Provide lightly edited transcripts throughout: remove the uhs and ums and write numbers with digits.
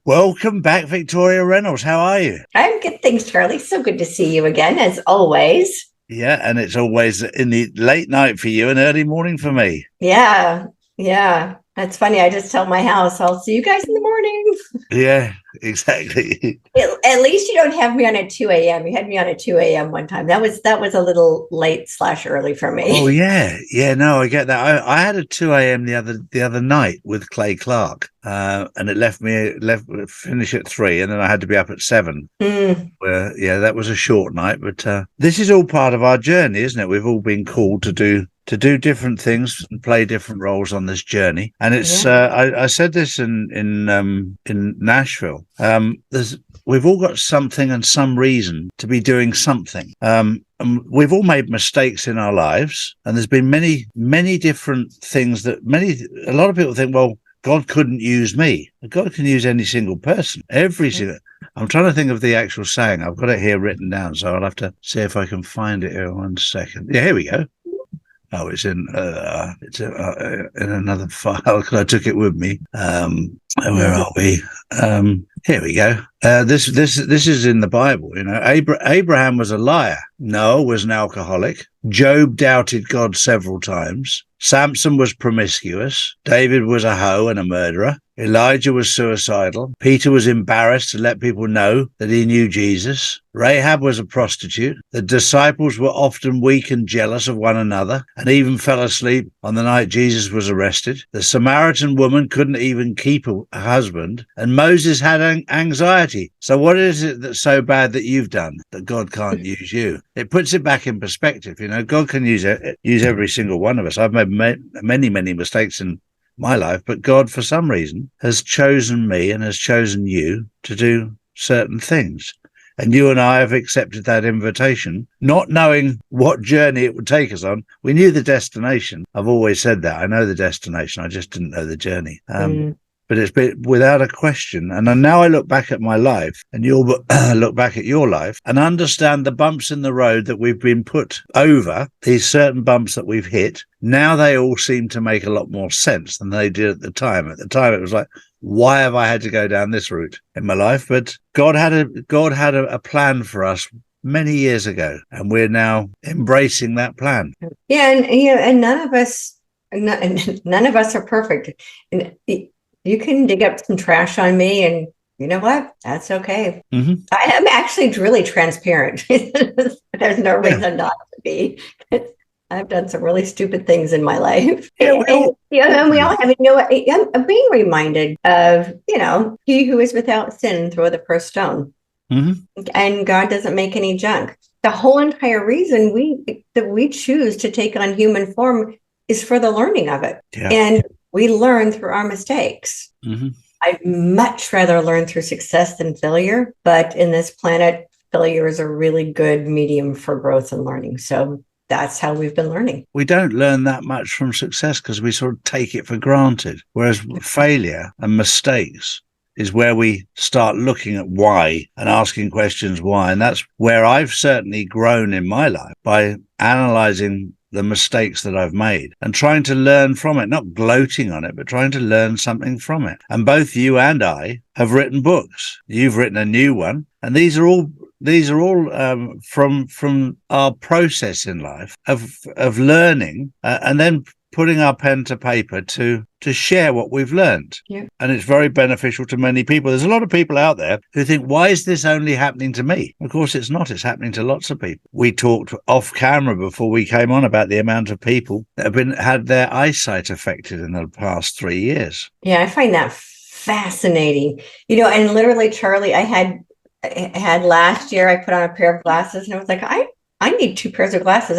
Welcome back, Victoria Reynolds. How are you? I'm good, thanks, Charlie. So good to see you again, as always. Yeah, and it's always in the late night for you and early morning for me. Yeah. That's funny. I just tell my house, I'll see you guys in the morning. Yeah, exactly. At least you don't have me on at 2 a.m. You had me on at 2 a.m. one time. That was a little late / early for me. Oh yeah, no, I get that. I had a 2 a.m. the other night with Clay Clark, and it left finish at 3, and then I had to be up at 7. Yeah, that was a short night, but this is all part of our journey, isn't it? We've all been called to do different things and play different roles on this journey. And it's I said this in Nashville. We've all got something and some reason to be doing something. And we've all made mistakes in our lives, and there's been many different things that a lot of people think, well, God couldn't use me. God can use any single person. I'm trying to think of the actual saying. I've got it here written down, so I'll have to see if I can find it here. 1 second. Yeah, here we go. Oh, it's in another file because I took it with me. Where are we? Here we go. This is in the Bible. You know, Abraham was a liar. Noah was an alcoholic. Job doubted God several times. Samson was promiscuous. David was a hoe and a murderer. Elijah was suicidal. Peter was embarrassed to let people know that he knew Jesus. Rahab was a prostitute. The disciples were often weak and jealous of one another and even fell asleep on the night Jesus was arrested. The Samaritan woman couldn't even keep a husband, and Moses had anxiety. So what is it that's so bad that you've done that God can't use you? It puts it back in perspective. You know, God can use every single one of us. I've made many mistakes in my life, but God, for some reason, has chosen me and has chosen you to do certain things. And you and I have accepted that invitation, not knowing what journey it would take us on. We knew the destination. I've always said that. I know the destination. I just didn't know the journey. But it's been without a question. And now I look back at my life, and you'll look back at your life and understand the bumps in the road that we've been put over, these certain bumps that we've hit. Now they all seem to make a lot more sense than they did at the time. At the time, it was like, why have I had to go down this route in my life? But God had a plan for us many years ago, and we're now embracing that plan. Yeah, and none of us are perfect. And you can dig up some trash on me, and you know what? That's okay. Mm-hmm. I am actually really transparent. There's no reason not to be. I've done some really stupid things in my life. And we all have, I'm being reminded of, he who is without sin, throw the first stone. Mm-hmm. And God doesn't make any junk. The whole entire reason that we choose to take on human form is for the learning of it. Yeah. And we learn through our mistakes. Mm-hmm. I'd much rather learn through success than failure. But in this planet, failure is a really good medium for growth and learning. So that's how we've been learning. We don't learn that much from success because we sort of take it for granted. Whereas failure and mistakes is where we start looking at why and asking questions why. And that's where I've certainly grown in my life, by analyzing the mistakes that I've made and trying to learn from it, not gloating on it, but trying to learn something from it. And both you and I have written books. You've written a new one, and these are all from our process in life of learning and then putting our pen to paper to share what we've learned. Yeah. And it's very beneficial to many people. There's a lot of people out there who think, why is this only happening to me? Of course, it's not. It's happening to lots of people. We talked off camera before we came on about the amount of people that have had their eyesight affected in the past 3 years. Yeah, I find that fascinating. And literally, Charlie, I had last year, I put on a pair of glasses, and I was like, I need 2 pairs of glasses.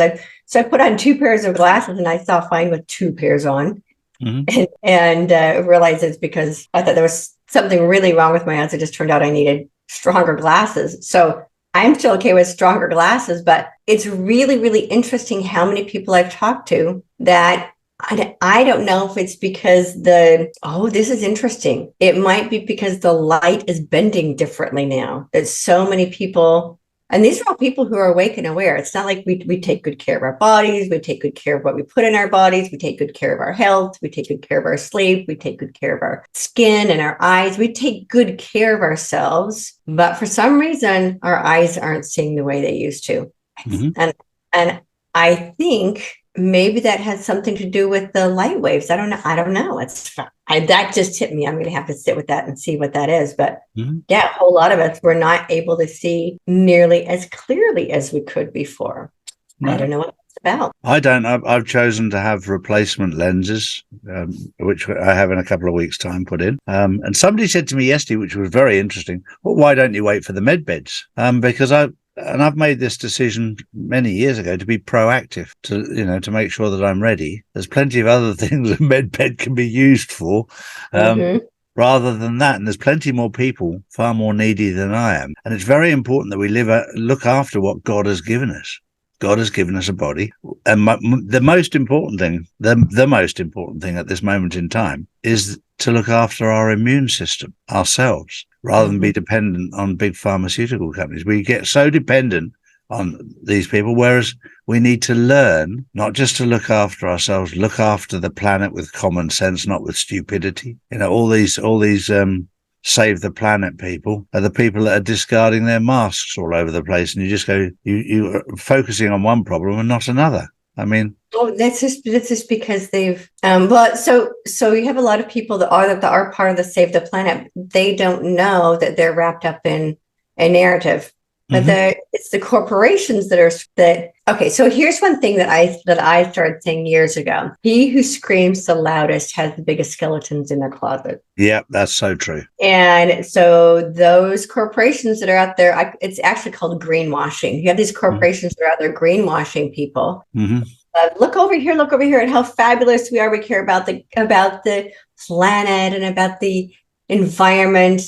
So I put on 2 pairs of glasses, and I saw fine with 2 pairs on. Mm-hmm. And realized it's because I thought there was something really wrong with my eyes. It just turned out I needed stronger glasses. So I'm still okay with stronger glasses, but it's really, really interesting how many people I've talked to that I don't know if it's because this is interesting. It might be because the light is bending differently now. There's so many people And these are all people who are awake and aware. It's not like we take good care of our bodies. We take good care of what we put in our bodies. We take good care of our health. We take good care of our sleep. We take good care of our skin and our eyes. We take good care of ourselves. But for some reason, our eyes aren't seeing the way they used to. Mm-hmm. And I think maybe that has something to do with the light waves. I don't know. That just hit me. I'm going to have to sit with that and see what that is. But yeah, a whole lot of us were not able to see nearly as clearly as we could before. No. I don't know what it's about. I don't. I've chosen to have replacement lenses, which I have in a couple of weeks' time put in. And somebody said to me yesterday, which was very interesting, well, why don't you wait for the med beds? Because I've made this decision many years ago to be proactive, to make sure that I'm ready. There's plenty of other things a med bed can be used for, rather than that. And there's plenty more people far more needy than I am. And it's very important that we look after what God has given us. God has given us a body. And the most important thing at this moment in time is to look after our immune system ourselves, rather than be dependent on big pharmaceutical companies. We get so dependent on these people, whereas we need to learn not just to look after ourselves, look after the planet with common sense, not with stupidity. All these save the planet people are the people that are discarding their masks all over the place, and you just go, you are focusing on one problem and not another. I mean, that's just because they've so you have a lot of people that are part of the Save the Planet. They don't know that they're wrapped up in a narrative, but it's the corporations okay. So here's one thing that I started saying years ago: he who screams the loudest has the biggest skeletons in their closet. Yeah, that's so true. And so those corporations that are out there, it's actually called greenwashing. You have these corporations that are out there greenwashing people. Look over here at how fabulous we are. We care about the planet and about the environment,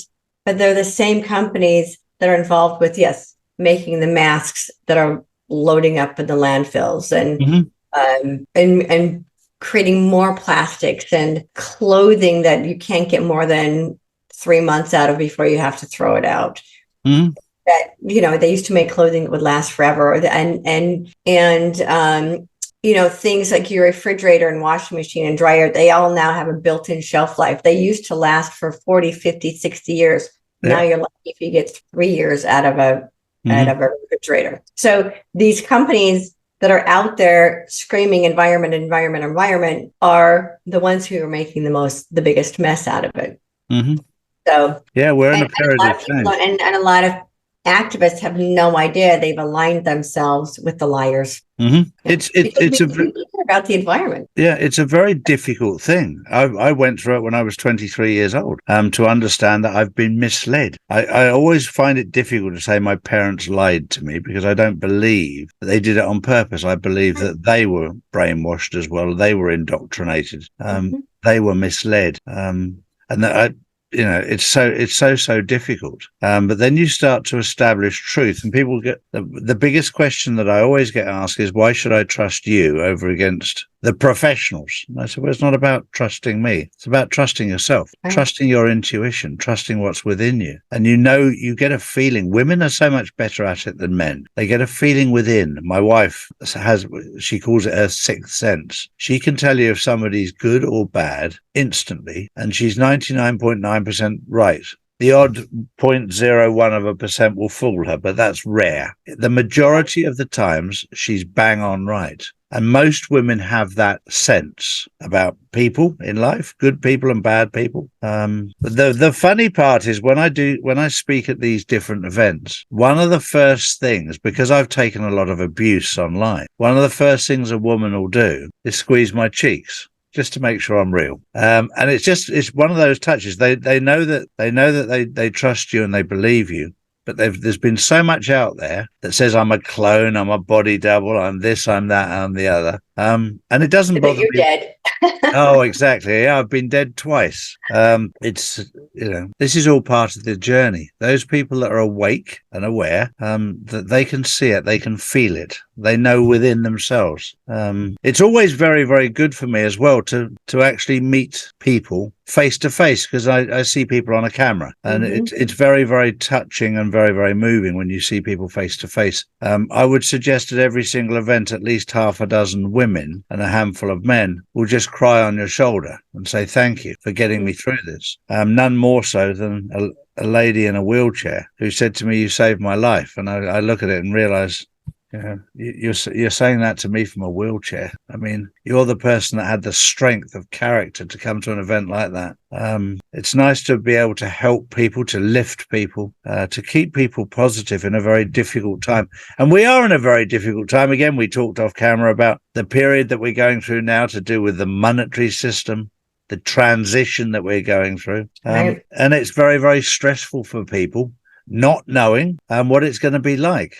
but they're the same companies that are involved with, making the masks that are loading up in the landfills and creating more plastics and clothing that you can't get more than 3 months out of before you have to throw it out. That, they used to make clothing that would last forever, and things like your refrigerator and washing machine and dryer, they all now have a built-in shelf life. They used to last for 40, 50, 60 years. Yeah. Now you're lucky if you get 3 years out of a refrigerator. So these companies that are out there screaming environment are the ones who are making the biggest mess out of it. So yeah, we're in a period of change. And a lot of activists have no idea they've aligned themselves with the liars. It's about the environment. Yeah, it's a very difficult thing. I went through it when I was 23 years old, to understand that I've been misled. I always find it difficult to say my parents lied to me, because I don't believe that they did it on purpose. I believe that they were brainwashed as well. They were indoctrinated. They were misled. And that it's so difficult. But then you start to establish truth, and people get the biggest question that I always get asked is, why should I trust you over against the professionals? And I said, well, it's not about trusting me. It's about trusting yourself, trusting your intuition, trusting what's within you. And you get a feeling. Women are so much better at it than men. They get a feeling within. My wife she calls it her sixth sense. She can tell you if somebody's good or bad instantly, and she's 99.9% right. The odd 0.01% will fool her, but that's rare. The majority of the times, she's bang on right. And most women have that sense about people in life, good people and bad people. The funny part is when I speak at these different events, one of the first things, because I've taken a lot of abuse online, one of the first things a woman will do is squeeze my cheeks, just to make sure I'm real. And it's one of those touches. They know that they trust you and they believe you. But there's been so much out there that says I'm a clone, I'm a body double, I'm this, I'm that, I'm the other. And it doesn't bother me. You're dead. Oh, exactly. Yeah, I've been dead twice. It's this is all part of the journey. Those people that are awake and aware, that they can see it, they can feel it, they know within themselves. It's always very, very good for me as well to actually meet people face to face, because I see people on a camera, and it's very, very touching and very, very moving when you see people face to face. I would suggest at every single event, at least half a dozen women and a handful of men will just cry on your shoulder and say, thank you for getting me through this. None more so than a lady in a wheelchair who said to me, you saved my life. And I look at it and realize, you're saying that to me from a wheelchair. I mean, you're the person that had the strength of character to come to an event like that. It's nice to be able to help people, to lift people, to keep people positive in a very difficult time. And we are in a very difficult time. Again, we talked off camera about the period that we're going through now to do with the monetary system, the transition that we're going through. Right. And it's very, very stressful for people, not knowing what it's going to be like.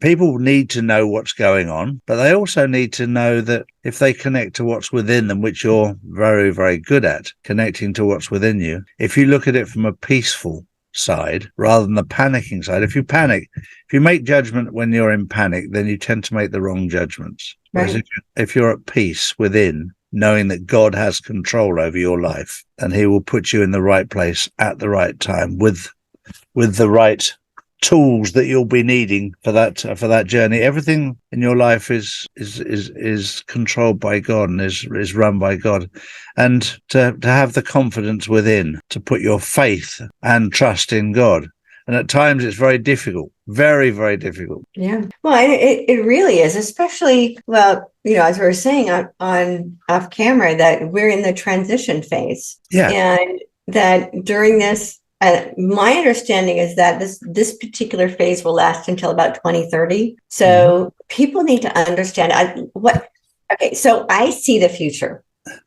People need to know what's going on, but they also need to know that if they connect to what's within them, which you're very, very good at, connecting to what's within you, if you look at it from a peaceful side rather than the panicking side, if you make judgment when you're in panic, then you tend to make the wrong judgments. Right. Whereas if you're at peace within, knowing that God has control over your life and he will put you in the right place at the right time with the right tools that you'll be needing for that journey. Everything in your life is controlled by God and is run by God. And to have the confidence within, to put your faith and trust in God. And at times it's very difficult, very, very difficult. Yeah. Well, it really is, especially, well, as we were saying on off camera, that we're in the transition phase. Yeah. And that during this, my understanding is that this particular phase will last until about 2030. So people need to understand so I see the future.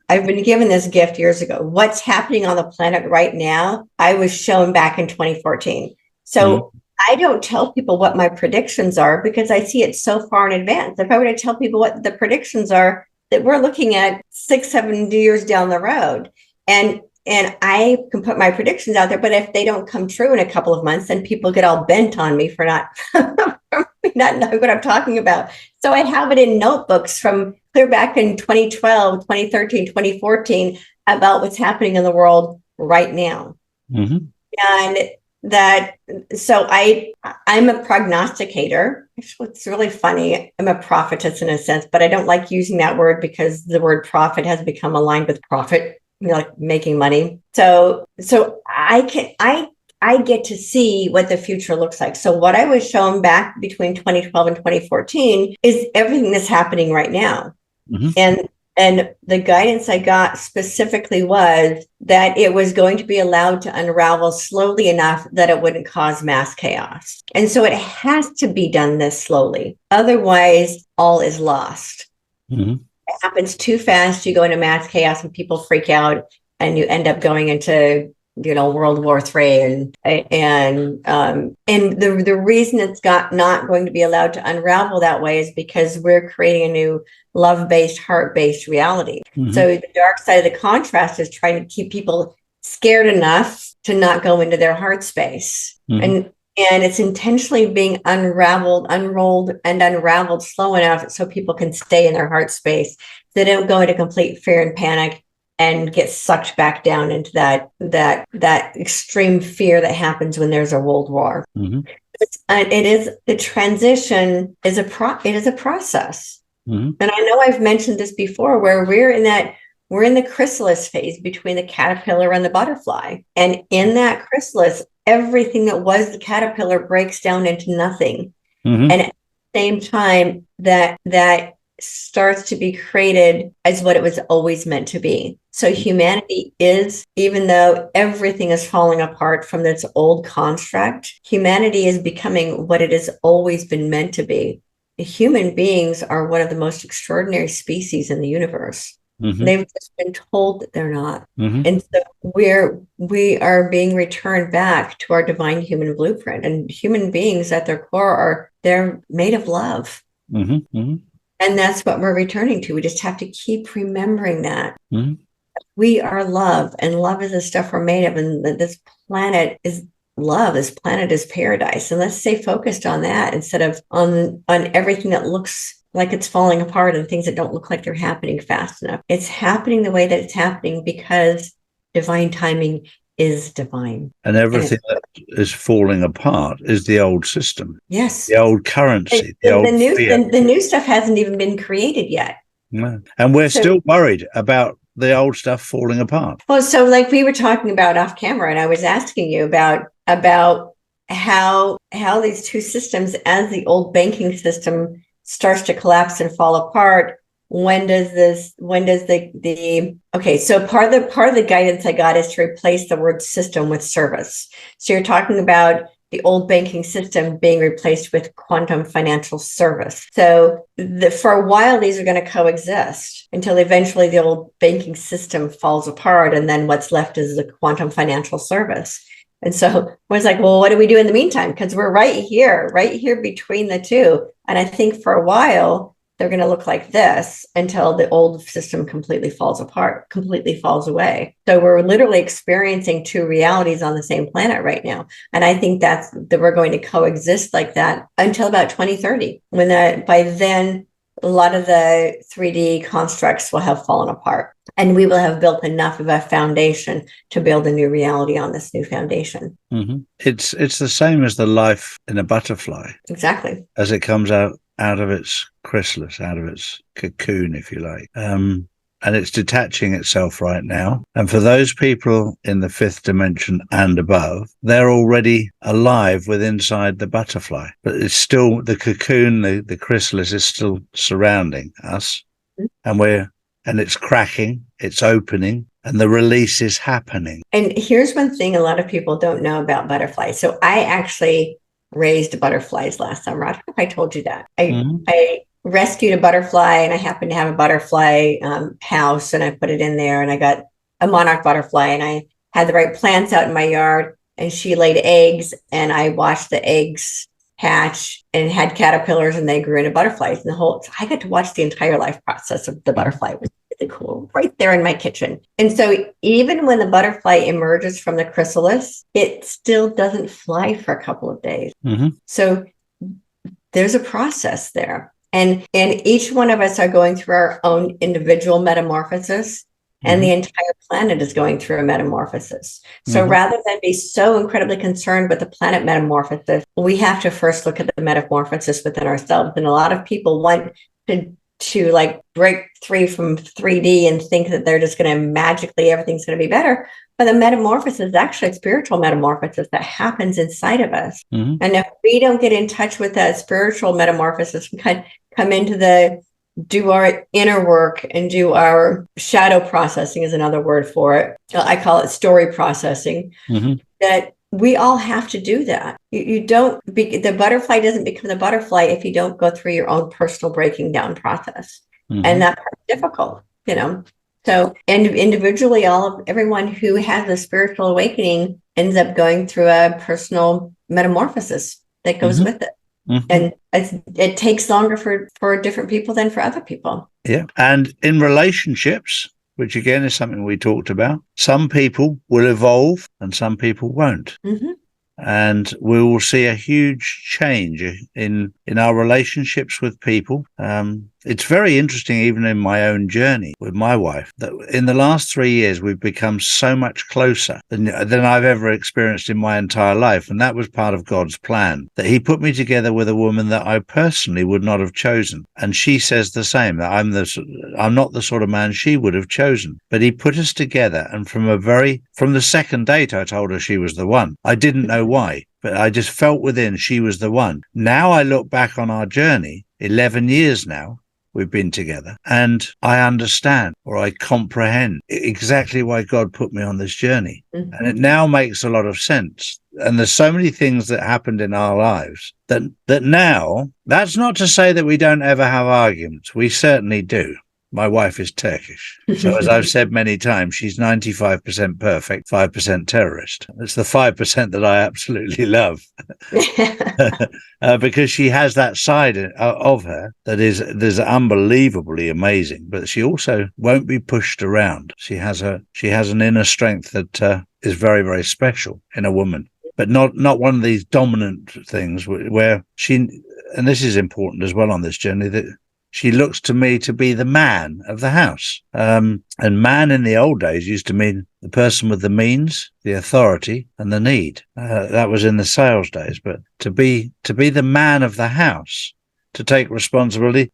I've been given this gift years ago. What's happening on the planet right now, I was shown back in 2014. So I don't tell people what my predictions are because I see it so far in advance. If I were to tell people what the predictions are, that we're looking at 6-7 years down the road. And I can put my predictions out there, but if they don't come true in a couple of months, then people get all bent on me for not knowing what I'm talking about. So I have it in notebooks from clear back in 2012, 2013, 2014 about what's happening in the world right now. And so I'm a prognosticator. It's really funny. I'm a prophetess in a sense, but I don't like using that word because the word prophet has become aligned with profit. Like making money. So I get to see what the future looks like. So what I was shown back between 2012 and 2014 is everything that's happening right now. And the guidance I got specifically was that it was going to be allowed to unravel slowly enough that it wouldn't cause mass chaos. And so it has to be done this slowly. Otherwise, all is lost. It happens too fast, you go into mass chaos and people freak out and you end up going into, World War III. And the reason it's not going to be allowed to unravel that way is because we're creating a new love-based, heart-based reality. So the dark side of the contrast is trying to keep people scared enough to not go into their heart space. And it's intentionally being unrolled and unraveled slow enough so people can stay in their heart space. They don't go into complete fear and panic and get sucked back down into that extreme fear that happens when there's a world war. The transition is a process. And I know I've mentioned this before, where we're in the chrysalis phase between the caterpillar and the butterfly. And in that chrysalis, everything that was the caterpillar breaks down into nothing. And at the same time, that starts to be created as what it was always meant to be. So humanity is, even though everything is falling apart from this old construct, humanity is becoming what it has always been meant to be. Human beings are one of the most extraordinary species in the universe. They've just been told that they're not. And so we are being returned back to our divine human blueprint. And human beings at their core they're made of love. And that's what we're returning to. We just have to keep remembering that. we are love, and love is the stuff we're made of, and this planet is love. This planet is paradise, and let's stay focused on that instead of on everything that looks like it's falling apart and things that don't look like they're happening fast enough. It's happening the way that it's happening because divine timing is divine. And everything that is falling apart is the old system. Yes. The old currency. The new stuff hasn't even been created yet. No. And we're still worried about the old stuff falling apart. Well, so like we were talking about off camera, and I was asking you about how these two systems, as the old banking system starts to collapse and fall apart, when does the okay, so part of the guidance I got is to replace the word system with service. So you're talking about the old banking system being replaced with quantum financial service. So for a while, these are going to coexist until eventually the old banking system falls apart. And then what's left is the quantum financial service. And so I was like, well, what do we do in the meantime? Because we're right here between the two. And I think for a while, they're going to look like this until the old system completely falls apart, completely falls away. So we're literally experiencing two realities on the same planet right now. And I think that we're going to coexist like that until about 2030, when by then, a lot of the 3D constructs will have fallen apart, and we will have built enough of a foundation to build a new reality on this new foundation. Mm-hmm. It's the same as the life in a butterfly. Exactly. As it comes out of its chrysalis, out of its cocoon, if you like. And it's detaching itself right now. And for those people in the fifth dimension and above, they're already alive inside the butterfly. But it's still the cocoon, the chrysalis is still surrounding us. Mm-hmm. And it's cracking, it's opening, and the release is happening. And here's one thing a lot of people don't know about butterflies. So I actually raised butterflies last summer. I don't know if I told you that. I rescued a butterfly, and I happened to have a butterfly house, and I put it in there, and I got a monarch butterfly, and I had the right plants out in my yard, and she laid eggs, and I watched the eggs hatch and had caterpillars, and they grew into butterflies. And I got to watch the entire life process of the butterfly. It was really cool, right there in my kitchen. And so even when the butterfly emerges from the chrysalis, it still doesn't fly for a couple of days. Mm-hmm. So there's a process there. And each one of us are going through our own individual metamorphosis, and the entire planet is going through a metamorphosis. So rather than be so incredibly concerned with the planet metamorphosis, we have to first look at the metamorphosis within ourselves. And a lot of people want to like break free from 3D and think that they're just going to magically, everything's going to be better. But the metamorphosis is actually a spiritual metamorphosis that happens inside of us. Mm-hmm. And if we don't get in touch with that spiritual metamorphosis, we can come into do our inner work and do our shadow processing is another word for it. I call it story processing. Mm-hmm. That we all have to do that. The butterfly doesn't become the butterfly if you don't go through your own personal breaking down process. Mm-hmm. And that part's difficult, So, and individually, everyone who has a spiritual awakening ends up going through a personal metamorphosis that goes with it. Mm-hmm. And it takes longer for different people than for other people. Yeah. And in relationships, which again is something we talked about, some people will evolve and some people won't. Mm-hmm. And we will see a huge change in our relationships with people. It's very interesting, even in my own journey with my wife, that in the last 3 years, we've become so much closer than I've ever experienced in my entire life. And that was part of God's plan, that he put me together with a woman that I personally would not have chosen. And she says the same, that I'm not the sort of man she would have chosen. But he put us together. And from the second date, I told her she was the one. I didn't know why, but I just felt within she was the one. Now I look back on our journey, 11 years now, we've been together, and I understand, or I comprehend exactly why God put me on this journey. Mm-hmm. And it now makes a lot of sense. And there's so many things that happened in our lives that now, that's not to say that we don't ever have arguments. We certainly do. My wife is Turkish. So as I've said many times, she's 95% perfect, 5% terrorist. It's the 5% that I absolutely love. Because she has that side of her that is unbelievably amazing, but she also won't be pushed around. She has an inner strength that is very, very special in a woman, but not one of these dominant things where she, and this is important as well on this journey, that she looks to me to be the man of the house. And man in the old days used to mean the person with the means, the authority, and the need. That was in the sales days. But to be the man of the house, to take responsibility,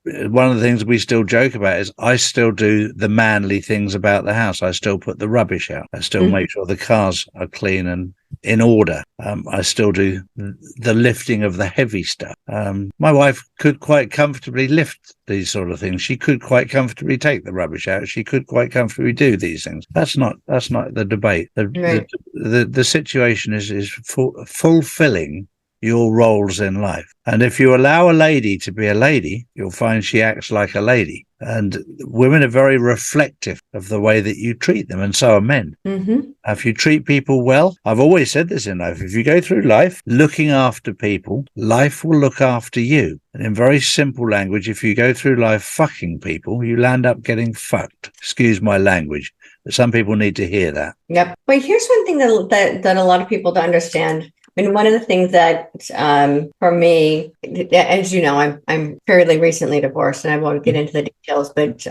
one of the things we still joke about is I still do the manly things about the house. I still put the rubbish out. I still make sure the cars are clean and in order. I still do the lifting of the heavy stuff. My wife could quite comfortably lift these sort of things. She could quite comfortably take the rubbish out. She could quite comfortably do these things. That's not the debate. The situation is fulfilling your roles in life. And if you allow a lady to be a lady, you'll find she acts like a lady. And women are very reflective of the way that you treat them, and so are men. If you treat people well, I've always said this in life, if you go through life looking after people, life will look after you. And in very simple language, if you go through life fucking people, you'll end up getting fucked. Excuse my language, but some people need to hear that. Yep. But here's one thing that a lot of people don't understand. I mean, one of the things that for me, as you know, I'm fairly recently divorced, and I won't get into the details, but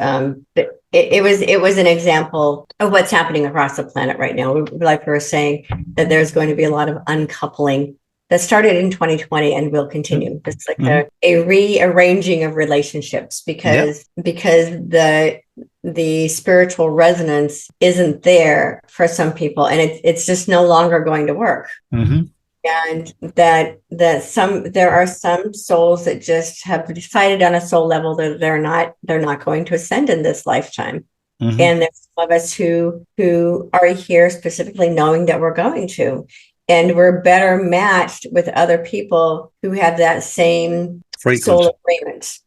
it was an example of what's happening across the planet right now. Like we were saying, that there's going to be a lot of uncoupling that started in 2020 and will continue. It's like a rearranging of relationships because the spiritual resonance isn't there for some people, and it's just no longer going to work. And that there are some souls that just have decided on a soul level that they're not going to ascend in this lifetime. And there's some of us who are here specifically knowing that we're going to, and we're better matched with other people who have that same soul agreement.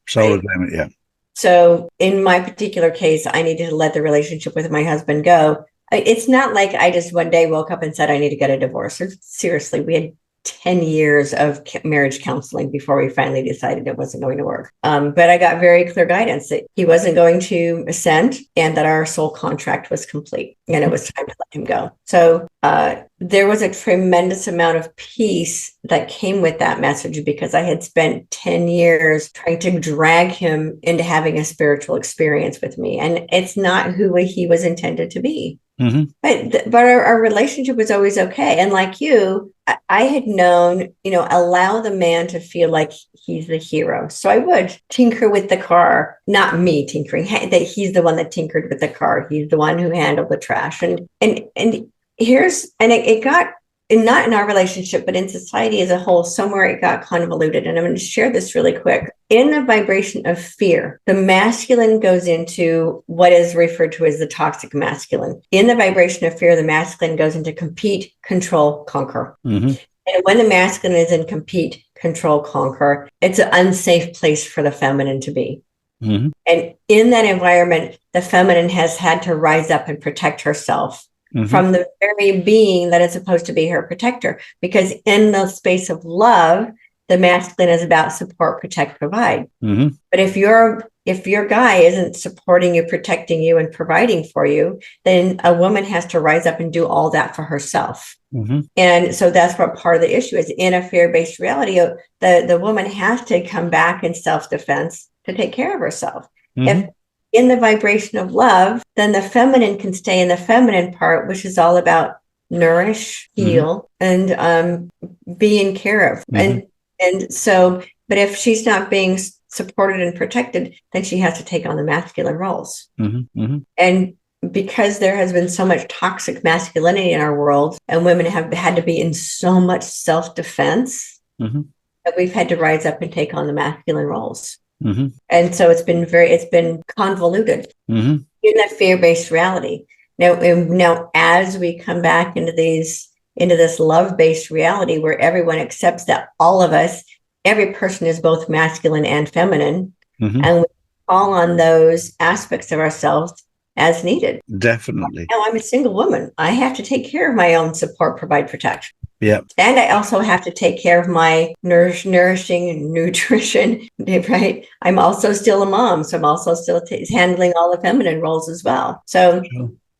Soul agreement. Yeah. So in my particular case, I needed to let the relationship with my husband go. It's not like I just one day woke up and said, I need to get a divorce. Seriously, we had 10 years of marriage counseling before we finally decided it wasn't going to work. But I got very clear guidance that he wasn't going to ascend and that our soul contract was complete and it was time to let him go. So there was a tremendous amount of peace that came with that message, because I had spent 10 years trying to drag him into having a spiritual experience with me. And it's not who he was intended to be. But our relationship was always okay. And like you, I had known, allow the man to feel like he's the hero. So I would tinker with the car, not me tinkering, that he's the one that tinkered with the car. He's the one who handled the trash. And it got, and not in our relationship, but in society as a whole, somewhere it got convoluted. And I'm going to share this really quick. In the vibration of fear, the masculine goes into what is referred to as the toxic masculine. In the vibration of fear, the masculine goes into compete, control, conquer. And when the masculine is in compete, control, conquer, it's an unsafe place for the feminine to be. And in that environment, the feminine has had to rise up and protect herself from the very being that is supposed to be her protector. Because in the space of love, the masculine is about support, protect, provide. But if your guy isn't supporting you, protecting you, and providing for you, then a woman has to rise up and do all that for herself. And so that's what part of the issue is. In a fear-based reality, the woman has to come back in self-defense to take care of herself. If in the vibration of love, then the feminine can stay in the feminine part, which is all about nourish, heal, and being care of. And so, but if she's not being supported and protected, then she has to take on the masculine roles. And because there has been so much toxic masculinity in our world, and women have had to be in so much self-defense, that we've had to rise up and take on the masculine roles. And so it's been convoluted in that fear-based reality. Now, as we come back into this love-based reality where everyone accepts that all of us, every person is both masculine and feminine, and we call on those aspects of ourselves as needed. Definitely. Now, I'm a single woman. I have to take care of my own support, provide, protect. Yeah. And I also have to take care of my nourishing nutrition, right? I'm also still a mom. So I'm also still handling all the feminine roles as well. So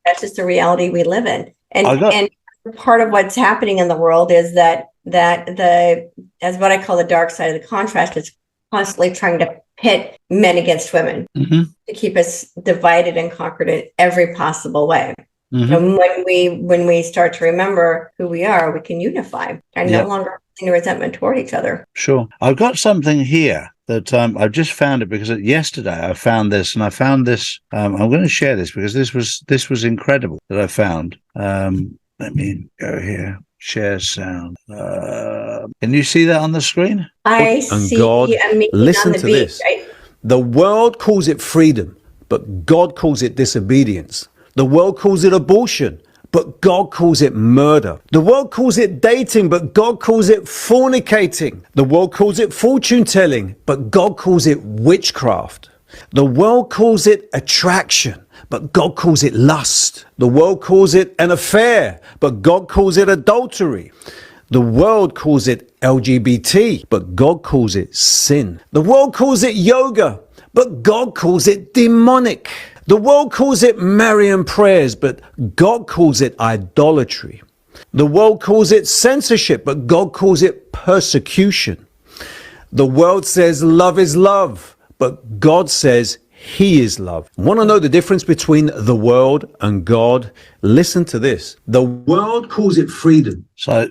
that's just the reality we live in. And part of what's happening in the world is that as what I call the dark side of the contrast, is constantly trying to pit men against women to keep us divided and conquered in every possible way. And when we start to remember who we are, we can unify and no longer feeling resentment toward each other. Sure. I've got something here that I've just found it because yesterday I found this, and I found this. I'm going to share this because this was incredible that I found. Let me go here. Share sound. Can you see that on the screen? I see. God, listen to beach, this. right? The world calls it freedom, but God calls it disobedience. The world calls it abortion, but God calls it murder. The world calls it dating, but God calls it fornicating. The world calls it fortune telling, but God calls it witchcraft. The world calls it attraction, but God calls it lust. The world calls it an affair, but God calls it adultery. The world calls it LGBT, but God calls it sin. The world calls it yoga, but God calls it demonic. The world calls it Marian prayers, but God calls it idolatry. The world calls it censorship, but God calls it persecution. The world says love is love, but God says He is love. Want to know the difference between the world and God? Listen to this. The world calls it freedom. So,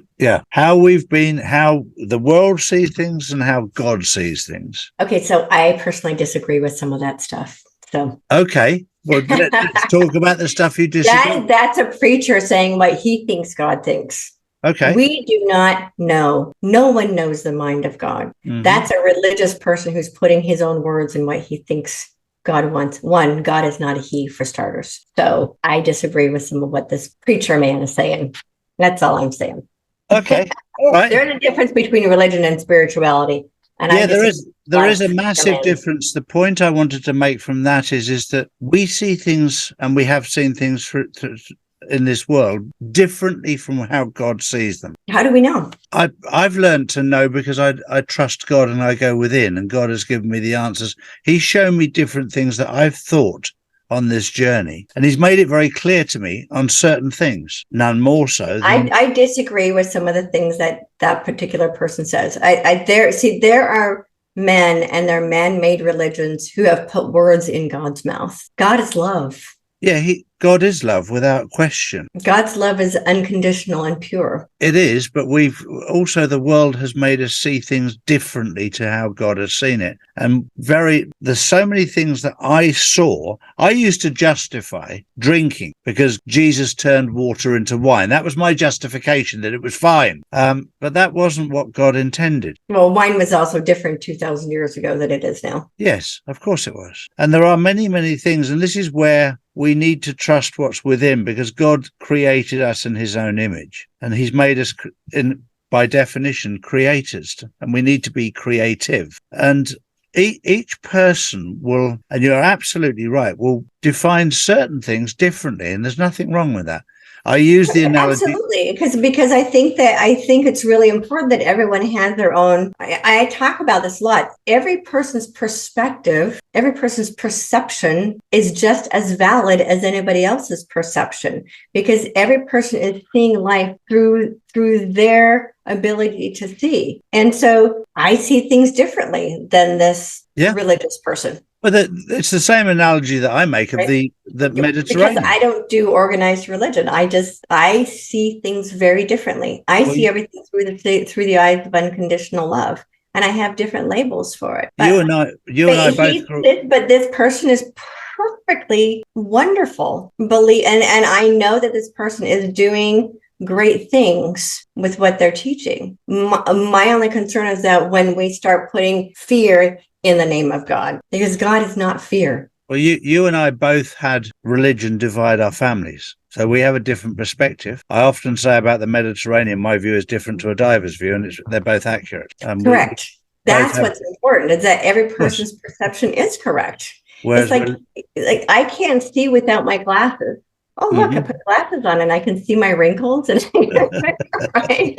how the world sees things and how God sees things. Okay, so I personally disagree with some of that stuff. So okay, well, let's talk about the stuff you disagree. That's a preacher saying what he thinks God thinks. Okay. We do not know. No one knows the mind of God. That's a religious person who's putting his own words in what he thinks God wants. One, God is not a he, for starters. So I disagree with some of what this preacher man is saying. That's all I'm saying. Okay. All right. There's a difference between religion and spirituality. And there is a massive difference. The point I wanted to make from that is that we see things, and we have seen things in this world differently from how God sees them. How do we know? I've learned to know because I trust God and I go within, and God has given me the answers. He's shown me different things that I've thought on this journey, and he's made it very clear to me on certain things, none more so than I disagree with some of the things that particular person says. There are men and their man-made religions who have put words in God's mouth. God is love. God is love without question. God's love is unconditional and pure. It is, but the world has made us see things differently to how God has seen it. And there's so many things that I saw. I used to justify drinking because Jesus turned water into wine. That was my justification, that it was fine. But that wasn't what God intended. Well, wine was also different 2,000 years ago than it is now. Yes, of course it was. And there are many, many things. And this is where we need to trust what's within, because God created us in his own image, and he's made us by definition creators, and we need to be creative. And each person will, and you're absolutely right, will define certain things differently, and there's nothing wrong with that. I use the analogy. Absolutely, because I think it's really important that everyone has their own. I talk about this a lot. Every person's perspective, every person's perception is just as valid as anybody else's perception, because every person is seeing life through their ability to see. And so I see things differently than this religious person. But it's the same analogy that I make of the Mediterranean. Because I don't do organized religion. I see things very differently. I see everything through the eyes of unconditional love, and I have different labels for it. But you and I both. But this person is perfectly wonderful. And I know that this person is doing great things with what they're teaching. My only concern is that when we start putting fear in the name of God, because God is not fear. Well, you and I both had religion divide our families, so we have a different perspective. I often say about the Mediterranean, my view is different to a diver's view, and they're both accurate. Correct. That's what's important, is that every person's perception is correct. Whereas it's like I can't see without my glasses. Oh, look, I put glasses on and I can see my wrinkles. And right?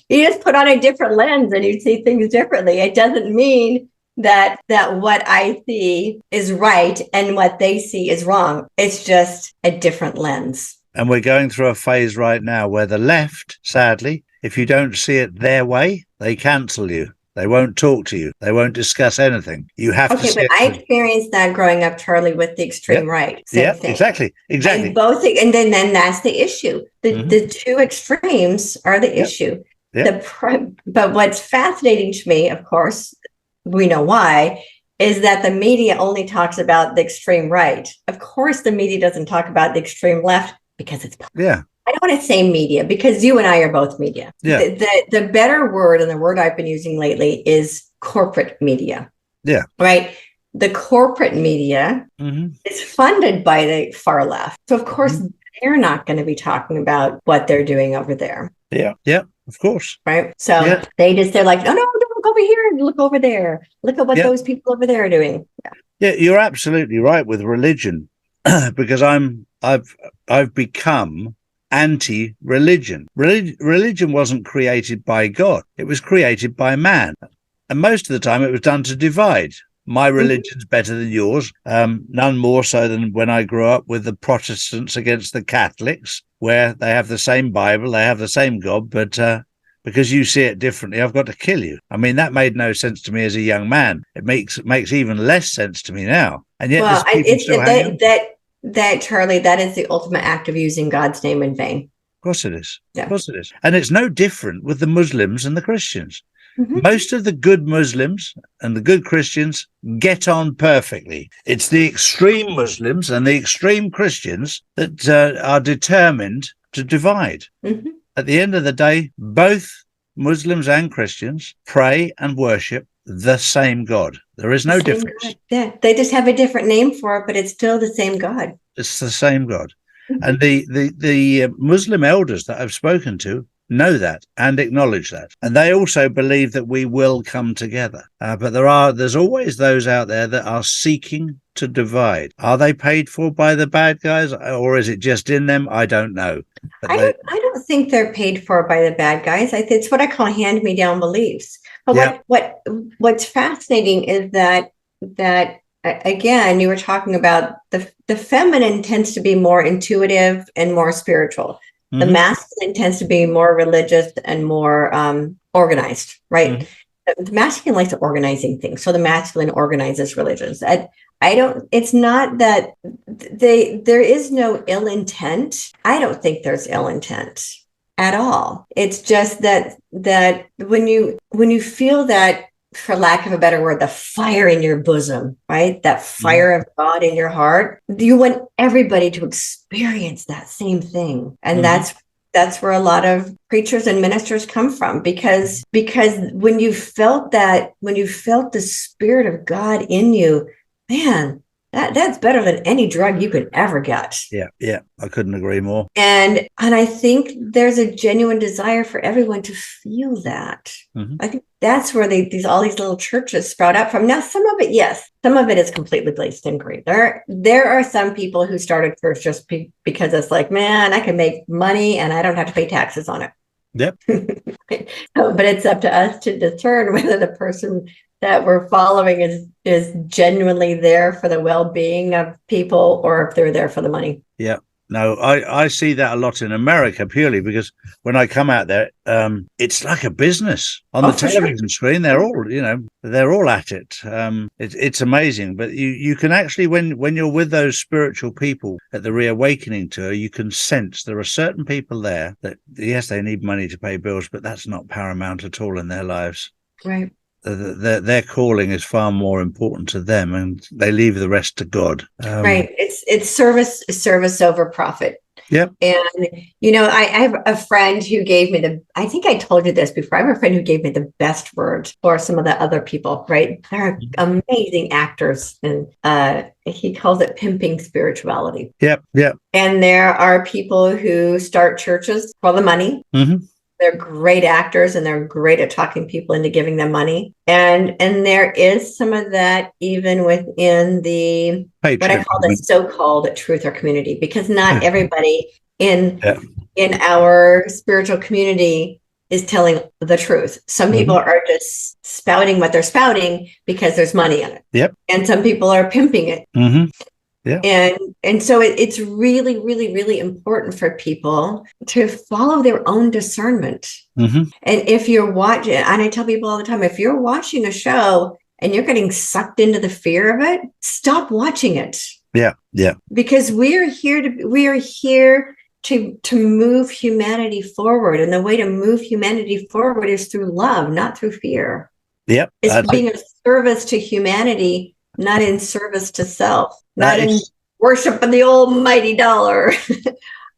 You just put on a different lens and you see things differently. It doesn't mean that what I see is right and what they see is wrong. It's just a different lens. And we're going through a phase right now where the left, sadly, if you don't see it their way, they cancel you. They won't talk to you. They won't discuss anything. You have to. Okay, but I experienced that growing up, Charlie, with the extreme right. Same thing. Exactly. And then that's the issue. The two extremes are the issue. But what's fascinating to me, of course, we know why, is that the media only talks about the extreme right. Of course, the media doesn't talk about the extreme left because it's I don't want to say media because you and I are both media. Yeah. The better word, and the word I've been using lately, is corporate media. Yeah. Right. The corporate media is funded by the far left. So, of course, they're not going to be talking about what they're doing over there. Yeah. Yeah. Of course. Right. So they're like, no, don't look over here and look over there. Look at what those people over there are doing. Yeah, you're absolutely right with religion because I've become anti-religion. Religion wasn't created by God. It was created by man. And most of the time it was done to divide. My religion's better than yours. None more so than when I grew up with the Protestants against the Catholics, where they have the same Bible, they have the same God, but because you see it differently, I've got to kill you. I mean, that made no sense to me as a young man. It makes even less sense to me now. And yet that, Charlie, that is the ultimate act of using God's name in vain. Of course it is. Yeah. Of course it is. And it's no different with the Muslims and the Christians. Most of the good Muslims and the good Christians get on perfectly. It's the extreme Muslims and the extreme Christians that are determined to divide. At the end of the day, both Muslims and Christians pray and worship the same God. There is no difference. God. Yeah, they just have a different name for it, but it's still the same God. It's the same God. And the Muslim elders that I've spoken to know that and acknowledge that. And they also believe that we will come together. But there's always those out there that are seeking to divide. Are they paid for by the bad guys, or is it just in them? I don't know. But I don't think they're paid for by the bad guys. It's what I call hand-me-down beliefs. But what's fascinating is that again, you were talking about the feminine tends to be more intuitive and more spiritual. The masculine tends to be more religious and more organized, right? The masculine likes organizing things. So the masculine organizes religions. It's not that there is no ill intent. I don't think there's ill intent at all. It's just that when you feel that, for lack of a better word, the fire in your bosom, right? That fire of God in your heart, you want everybody to experience that same thing. And that's where a lot of preachers and ministers come from, because when you felt the Spirit of God in you, man, that's better than any drug you could ever get. Yeah, I couldn't agree more. And I think there's a genuine desire for everyone to feel that. I think that's where all these little churches sprout up from. Now, some of it is completely based in greed. There are some people who started church just because it's like, man, I can make money and I don't have to pay taxes on it. Yep. But it's up to us to discern whether the person that we're following is genuinely there for the well-being of people, or if they're there for the money. Yeah. No, I see that a lot in America, purely because when I come out there, it's like a business on the television screen. They're all at it. It's amazing. But you can actually, when you're with those spiritual people at the Reawakening tour, you can sense there are certain people there that, yes, they need money to pay bills, but that's not paramount at all in their lives. Right. Their calling is far more important to them, and they leave the rest to God. Right. It's service over profit. Yep. And, I have a friend who gave me I think I told you this before. I have a friend who gave me the best word for some of the other people, right? They're amazing actors. And he calls it pimping spirituality. Yep. And there are people who start churches for the money. They're great actors and they're great at talking people into giving them money. And there is some of that even within the what I call the so-called truther community, because not everybody in our spiritual community is telling the truth. Some people are just spouting what they're spouting because there's money in it. Yep. And some people are pimping it. Yeah. And so it's really, really, really important for people to follow their own discernment. And if you're watching, and I tell people all the time, if you're watching a show and you're getting sucked into the fear of it, stop watching it. Yeah. Yeah. Because we are here to move humanity forward. And the way to move humanity forward is through love, not through fear. Yep. It's being a service to humanity, not in service to self, not in worship of the almighty dollar.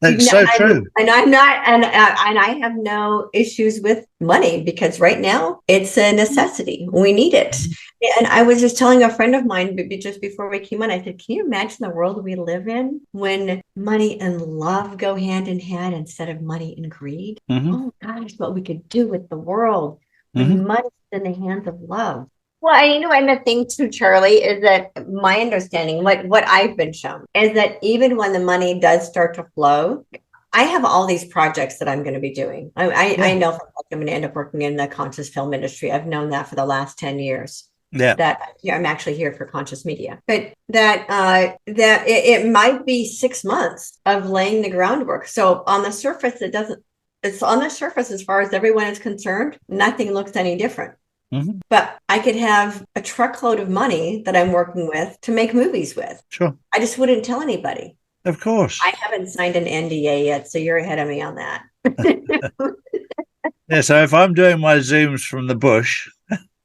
That's so true. And I'm not, and I have no issues with money, because right now it's a necessity. We need it. And I was just telling a friend of mine just before we came on, I said, can you imagine the world we live in when money and love go hand in hand instead of money and greed? Oh gosh, what we could do with the world when money's in the hands of love. Well, and the thing too, Charlie, is that my understanding, what I've been shown, is that even when the money does start to flow, I have all these projects that I'm going to be doing. I know I'm going to end up working in the conscious film industry. I've known that for the last 10 years. That I'm actually here for conscious media, but that it might be 6 months of laying the groundwork. So on the surface, it's on the surface as far as everyone is concerned. Nothing looks any different. But I could have a truckload of money that I'm working with to make movies with. Sure. I just wouldn't tell anybody. Of course. I haven't signed an NDA yet, so you're ahead of me on that. Yeah, so if I'm doing my Zooms from the bush,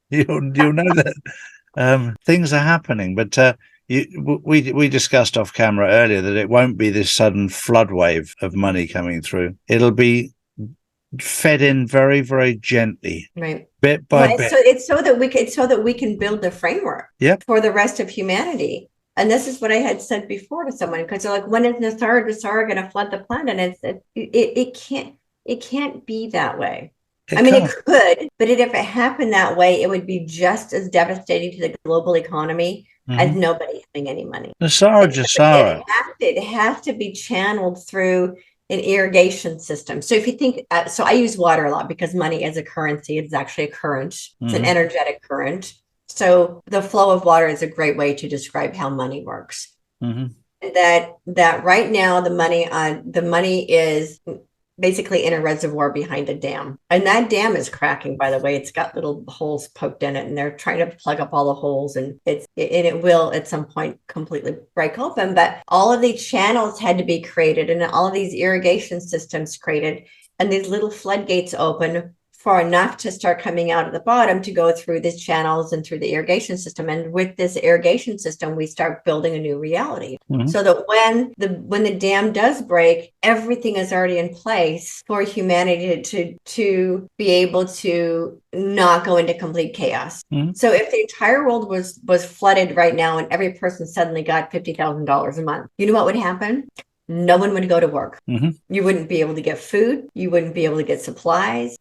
you'll know that things are happening. But we discussed off camera earlier that it won't be this sudden flood wave of money coming through. It'll be fed in very, very gently, right, bit by bit. So it's so that we can build the framework for the rest of humanity. And this is what I had said before to someone, because they're like, when is Nassar going to flood the planet? And it can't be that way. It could, but if it happened that way, it would be just as devastating to the global economy as nobody having any money. It has to be channeled through an irrigation system. So if you think, so I use water a lot because money is a currency. It's actually a current. It's an energetic current. So the flow of water is a great way to describe how money works. That right now the money is basically in a reservoir behind a dam, and that dam is cracking. By the way, it's got little holes poked in it, and they're trying to plug up all the holes, and it will at some point completely break open. But all of these channels had to be created, and all of these irrigation systems created, and these little floodgates open for enough to start coming out at the bottom to go through these channels and through the irrigation system. And with this irrigation system, we start building a new reality. So that when the dam does break, everything is already in place for humanity to be able to not go into complete chaos. So if the entire world was flooded right now and every person suddenly got $50,000 a month, you know what would happen? No one would go to work. You wouldn't be able to get food. You wouldn't be able to get supplies.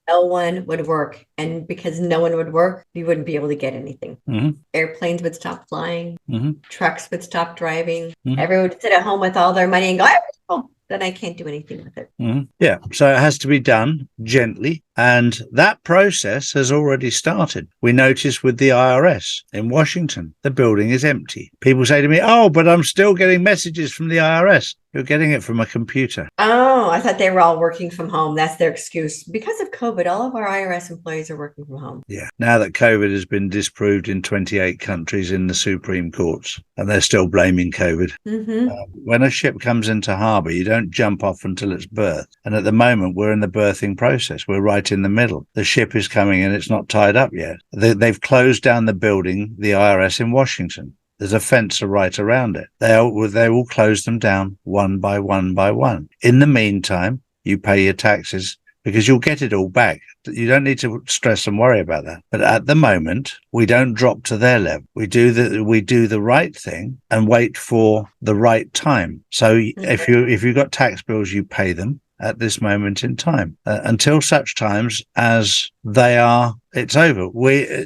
No one would work. And because no one would work, you wouldn't be able to get anything. Airplanes would stop flying. Trucks would stop driving. Everyone would sit at home with all their money and go, oh, then I can't do anything with it. Yeah. So it has to be done gently. And that process has already started. We noticed with the IRS in Washington, the building is empty. People say to me, oh, but I'm still getting messages from the IRS. You're getting it from a computer. Oh, I thought they were all working from home. That's their excuse. Because of COVID, all of our IRS employees are working from home. Yeah. Now that COVID has been disproved in 28 countries in the Supreme Courts, and they're still blaming COVID. When a ship comes into harbor, you don't jump off until it's berthed. And at the moment, we're in the berthing process. We're right in the middle. The ship is coming and it's not tied up yet. They've closed down the building, the IRS in Washington. There's a fence right around it. They will close them down one by one by one. In the meantime, you pay your taxes because you'll get it all back. You don't need to stress and worry about that. But at the moment, we don't drop to their level. We do the right thing and wait for the right time. So if you've got tax bills, you pay them. at this moment in time, until such times as it's over.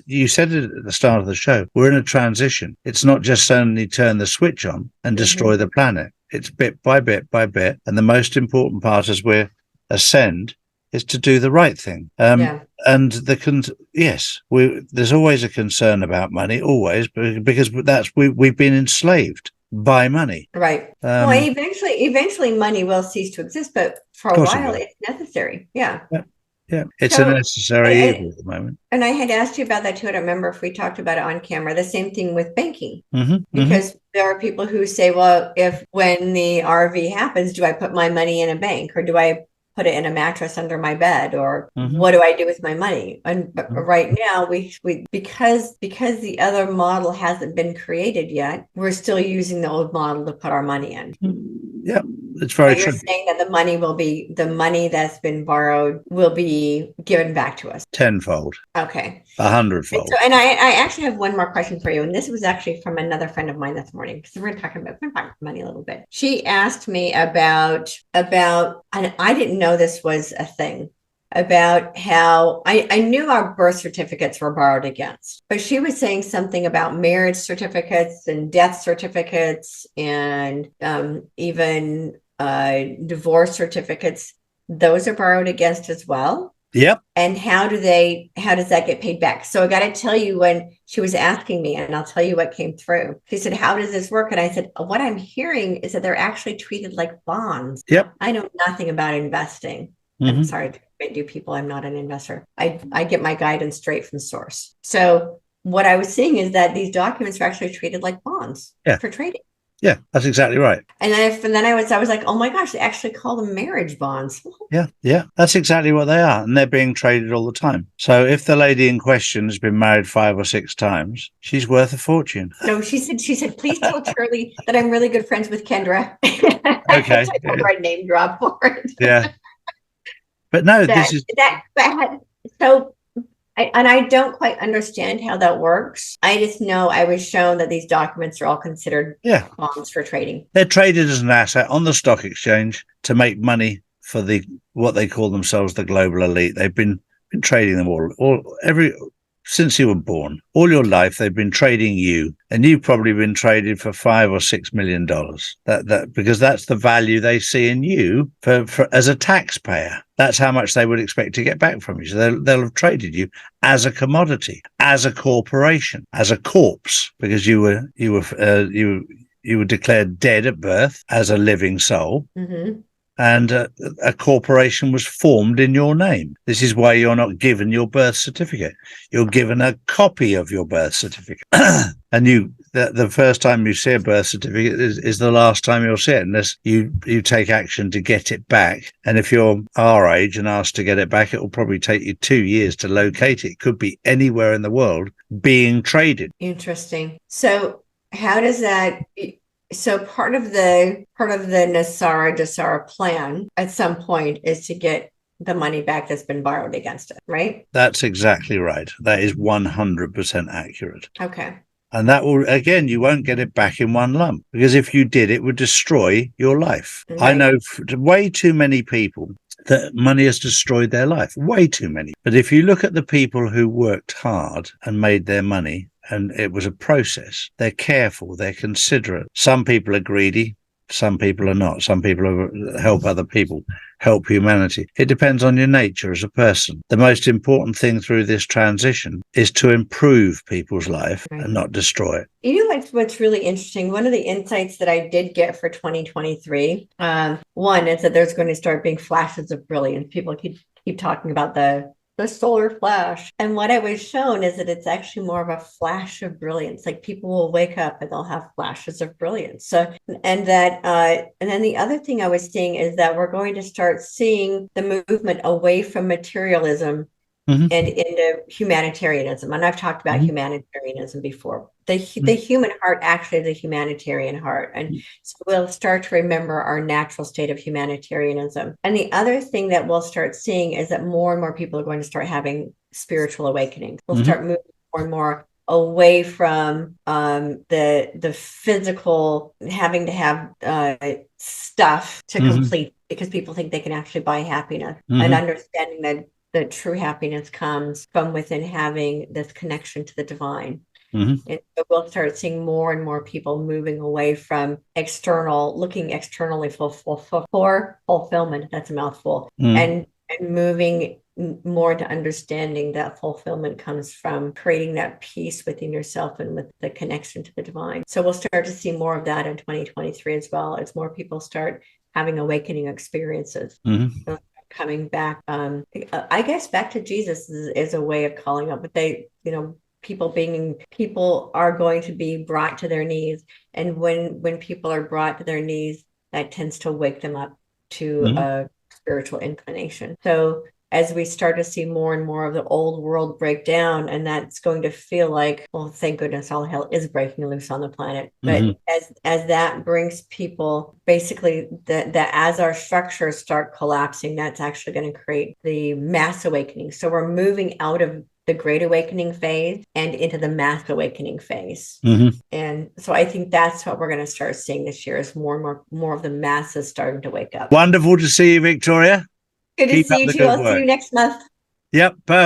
You said it at the start of the show, we're in a transition. It's not just suddenly turn the switch on and destroy the planet. It's bit by bit by bit. And the most important part as we ascend is to do the right thing. And there's always a concern about money, always, because we've been enslaved by money. Right. Well, eventually money will cease to exist, but for a while it's necessary. Yeah. It's a necessary evil at the moment. And I had asked you about that too. I don't remember if we talked about it on camera. The same thing with banking, because there are people who say, well, when the RV happens, do I put my money in a bank, or do I put it in a mattress under my bed, or what do I do with my money? But right now, we because the other model hasn't been created yet, we're still using the old model to put our money in. Yeah, it's very true. You're saying that the money that's been borrowed will be given back to us tenfold. Okay. 100-fold. And I actually have one more question for you. And this was actually from another friend of mine this morning, because we're talking about money a little bit. She asked me about, and I didn't know this was a thing, about how I knew our birth certificates were borrowed against, but she was saying something about marriage certificates and death certificates and even divorce certificates. Those are borrowed against as well. Yep. And how does that get paid back? So I got to tell you, when she was asking me, and I'll tell you what came through. She said, how does this work? And I said, what I'm hearing is that they're actually treated like bonds. Yep. I know nothing about investing. I'm sorry to do people. I'm not an investor. I get my guidance straight from source. So what I was seeing is that these documents are actually treated like bonds for trading. Yeah, that's exactly right. And then I was like, oh my gosh, they actually call them marriage bonds. Yeah, that's exactly what they are. And they're being traded all the time. So if the lady in question has been married 5 or 6 times, she's worth a fortune. No, she said, please tell Shirley that I'm really good friends with Kendra. Okay. I told her I'd name drop for it. Yeah. But no, I don't quite understand how that works. I just know I was shown that these documents are all considered bonds for trading. They're traded as an asset on the stock exchange to make money for what they call themselves the global elite. They've been trading them since you were born. All your life they've been trading you, and you've probably been traded for $5 or $6 million. That because that's the value they see in you for as a taxpayer. That's how much they would expect to get back from you. So they'll have traded you as a commodity, as a corporation, as a corpse, because you were declared dead at birth as a living soul. Mm-hmm. And a corporation was formed in your name. This is why you're not given your birth certificate. You're given a copy of your birth certificate. And the first time you see a birth certificate is the last time you'll see it, unless you take action to get it back. And if you're our age and asked to get it back, it will probably take you 2 years to locate it. It could be anywhere in the world being traded. Interesting. So how does that... So part of the Nasara Dasara plan at some point is to get the money back that's been borrowed against it, right? That's exactly right. That is 100% accurate. Okay. And that will, again, you won't get it back in one lump, because if you did, it would destroy your life. Right. I know way too many people that money has destroyed their life, way too many. But if you look at the people who worked hard and made their money, and it was a process, they're careful, they're considerate. Some people are greedy, some people are not. Some people help other people, help humanity. It depends on your nature as a person. The most important thing through this transition is to improve people's life and not destroy it. You know what's really interesting? One of the insights that I did get for 2023, one is that there's going to start being flashes of brilliance. People keep talking about the solar flash. And what I was shown is that it's actually more of a flash of brilliance. Like people will wake up and they'll have flashes of brilliance. So, and then the other thing I was seeing is that we're going to start seeing the movement away from materialism and into humanitarianism. And I've talked about humanitarianism before. The human heart actually is a humanitarian heart. And so we'll start to remember our natural state of humanitarianism. And the other thing that we'll start seeing is that more and more people are going to start having spiritual awakenings. We'll start moving more and more away from the physical, having to have stuff to complete because people think they can actually buy happiness, and understanding that the true happiness comes from within, having this connection to the divine. And so we'll start seeing more and more people moving away from looking externally for fulfillment. That's a mouthful. And moving more to understanding that fulfillment comes from creating that peace within yourself and with the connection to the divine. So we'll start to see more of that in 2023 as well, as more people start having awakening experiences. So coming back, I guess back to Jesus is a way of calling up, but people are going to be brought to their knees. And when people are brought to their knees, that tends to wake them up to a spiritual inclination. So as we start to see more and more of the old world break down, and that's going to feel like, well, thank goodness all hell is breaking loose on the planet. But as that brings people, basically that as our structures start collapsing, that's actually going to create the mass awakening. So we're moving out of the Great Awakening phase and into the mass awakening phase. And so I think that's what we're going to start seeing this year, is more and more of the masses starting to wake up. Wonderful to see you, Victoria. Good to see you too. I'll see you next month. Yep, perfect.